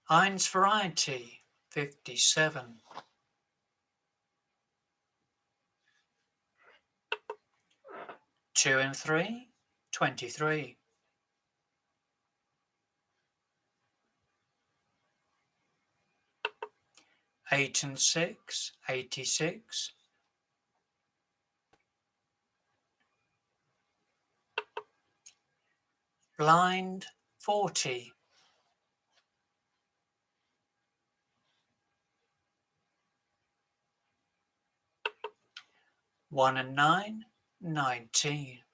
1's variety, 57. 2 and 3, 23. 8 and 6, 86. 'Blind, 40. 1 and 9, 19.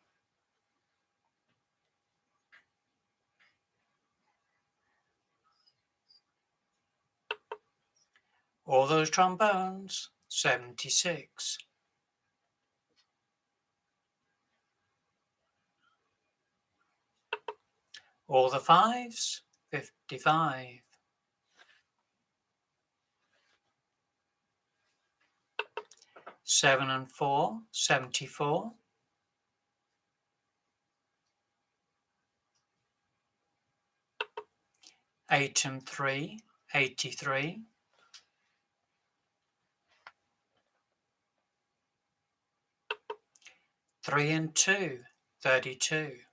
'All those trombones, 76. 'All the 5's, 55. 7 and 4, 74. 8 and 3, 83. 3 and 2, 32.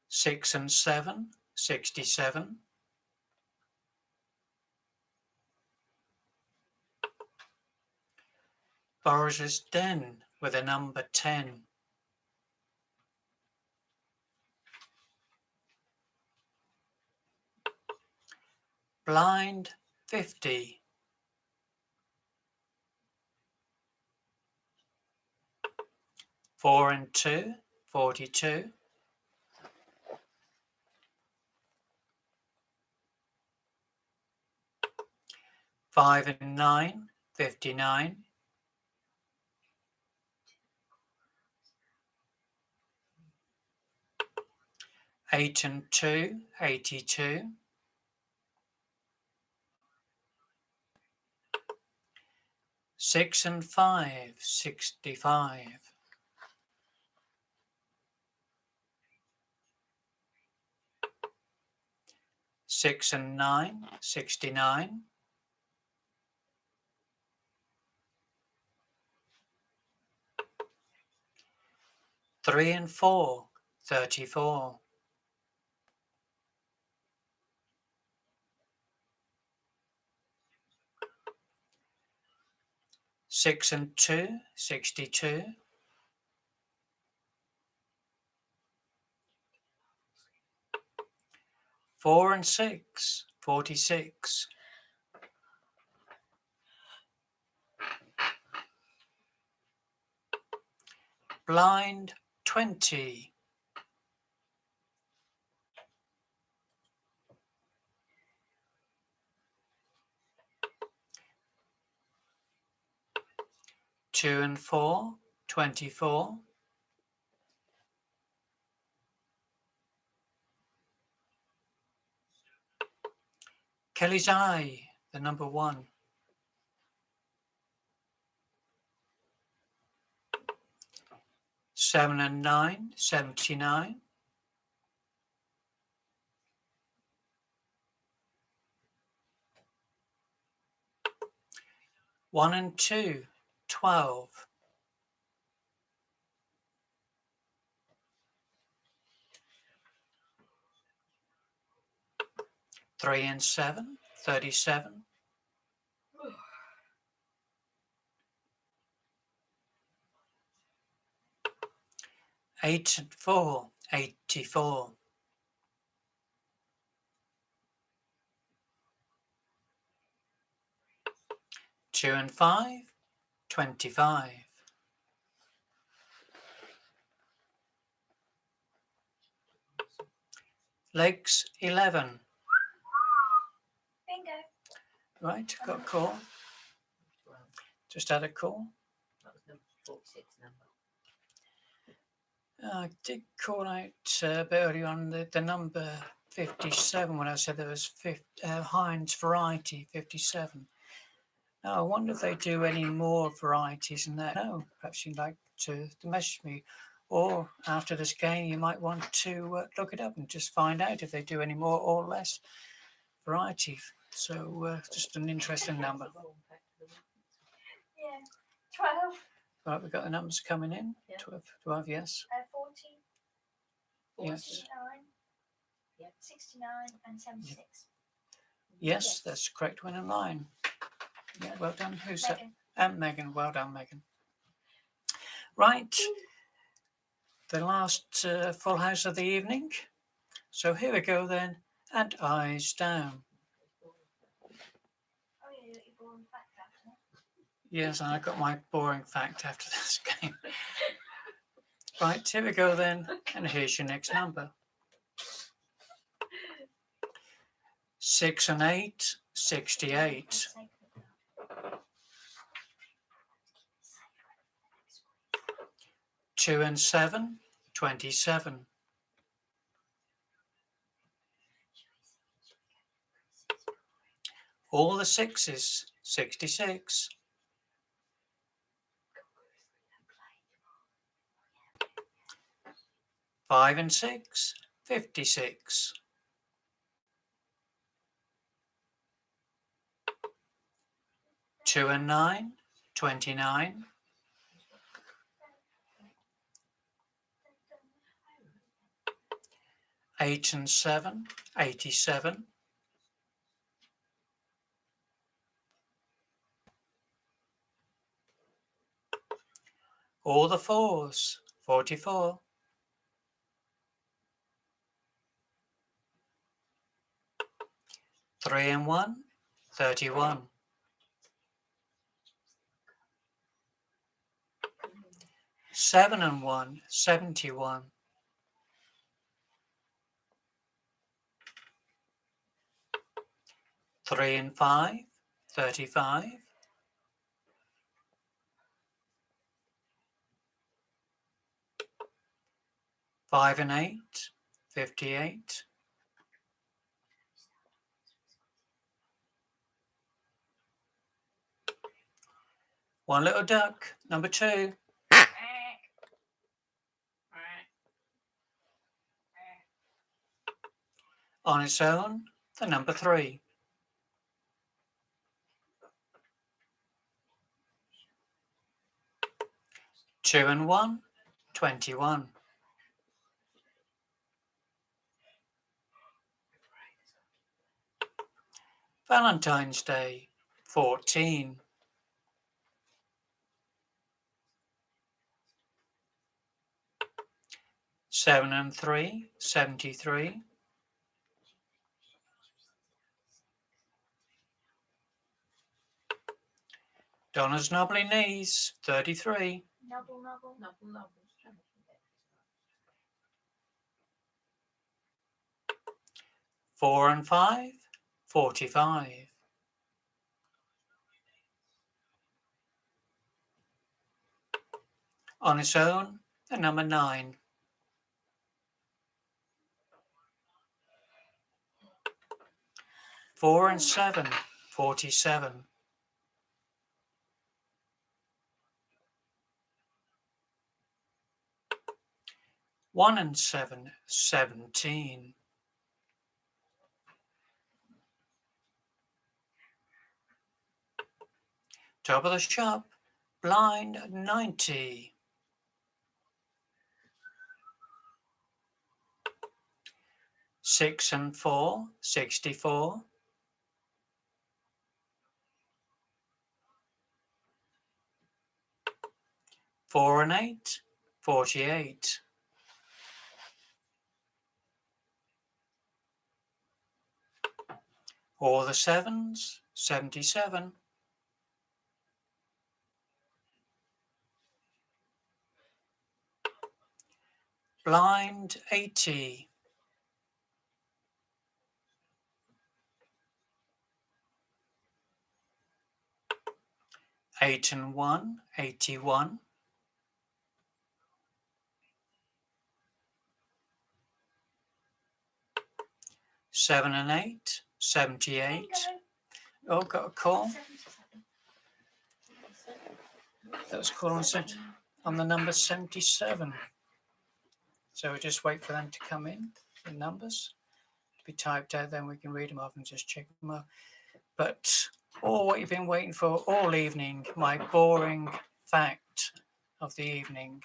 6 and 7, 67. 'Boris's Den with a number 10. 'Blind, 50. 4 and 2, 42. 5 and 9, 59. 8 and 2, 82. 6 and 5, 65. 6 and 9, 69. 3 and 4, 34. 6 and 2, 62. 4 and 6, 46. 'Blind, 20. 2 and 4, 24. 'Kelly's Eye, the number 1. 7 and 9, 79. 1 and 2, 12. 3 and 7, 37. 8 and 4, 84. 2 and 5, 25. Legs, 11. Bingo. Right, got a call. Just had a call. That was number 46 number. I did call out a bit earlier on the number 57 when I said there was Heinz variety 57. Now, I wonder if they do any more varieties than that. No, perhaps you'd like to message me, or after this game, you might want to look it up and just find out if they do any more or less variety. So, just an interesting number. Yeah. 12, Right, we've got the numbers coming in. Yeah. 12, yes. 40, Yes. 49, Yep. 69, and 76. Yes, that's the correct winning line. Yeah, well done. Who's that? Megan. And Megan. Well done, Megan. Right. The last full house of the evening. So here we go then. And eyes down. Oh, yeah, you're born back after. Yes, and I got my boring fact after this game. Right, here we go then. And here's your next number. 6 and 8, 68. 2 and 7, 27. 'All the 6s, 66. 5 and 6, 56. 2 and 9, 29. 8 and 7, 87. 'All the 4s, 44. 3 and 1, 31. 7 and 1, 71. 3 and 5, 35. 5 and 8, 58. 1 little duck, number 2. On its own, the number 3. 2 and 1, 21. 'Valentine's Day, 14. 7 and 3, 73. 'Donna's knobbly knees, 33. Nubble, nubble. Nubble, nubble. 4 and 5, 45. 'On its own, the number 9. 4 and 7, 47. 1 and 7, 17. Top of the shop, blind 90. Six and 4, 64. 4 and 8, 48. All the sevens, 77. Blind 80. 8 and 1, 81. 7 and 8, 78. Oh, got a call. That was call on the number 77. So we just wait for them to come in, the numbers to be typed out, then we can read them off and just check them up. But all what you've been waiting for all evening, my boring fact of the evening.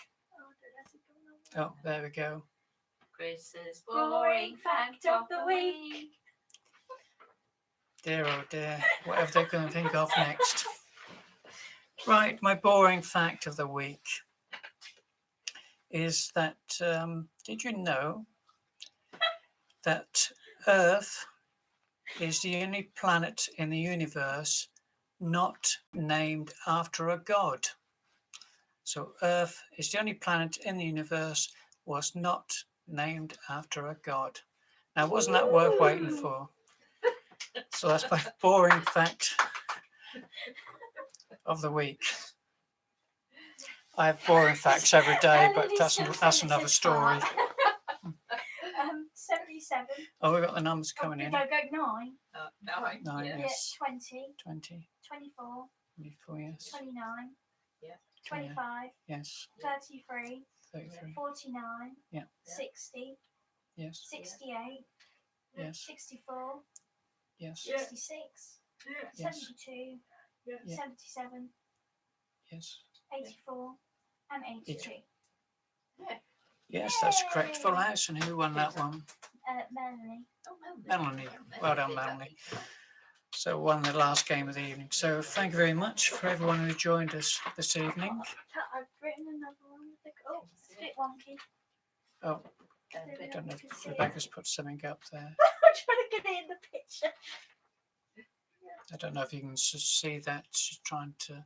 Oh, there we go. Chris's boring fact of the week. Dear oh dear, whatever they're going to think of next. Right, my boring fact of the week is that did you know that Earth is the only planet in the universe not named after a god? So Earth is the only planet in the universe was not named after a god. Now, wasn't that worth waiting for? So that's my boring fact of the week. I have boring facts every day, but that's another story. 77. Oh, we've got the numbers coming in. Go 9. 9. 9, Yeah. yes. 20. 20, 24. 24, yes. 29. Yeah. 25. Yes. 33. 33, 49. Yeah. 60. yes. 68. Yes. 64. Yes. 66. Yes. 72. Yeah. 77. Yes. 84. And 82. Yes, that's correct. Full house. And who won that one? Melanie. Melanie. Well done, Melanie. So won the last game of the evening. So thank you very much for everyone who joined us this evening. I've written another one. Oh, it's a bit wonky. Oh, I I don't know if Rebecca's put something up there. I'm trying to get it in the picture. I don't know if you can see that. She's trying to.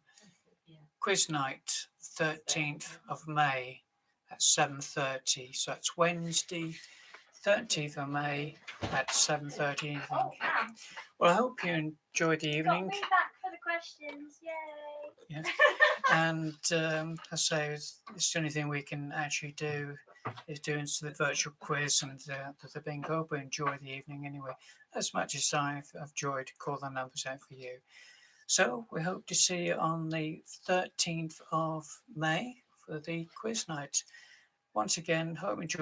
Quiz night, 13th of May at 7:30. So it's Wednesday, 13th of May at 7:30 evening. Oh, Well, I hope you enjoyed the got evening. me back for the questions. Yay. Yes. And I say it's the only thing we can actually do is doing the virtual quiz and the bingo. But enjoy the evening anyway, as much as I've enjoyed to call the numbers out for you. So we hope to see you on the 13th of May for the quiz night. Once again, hope you enjoy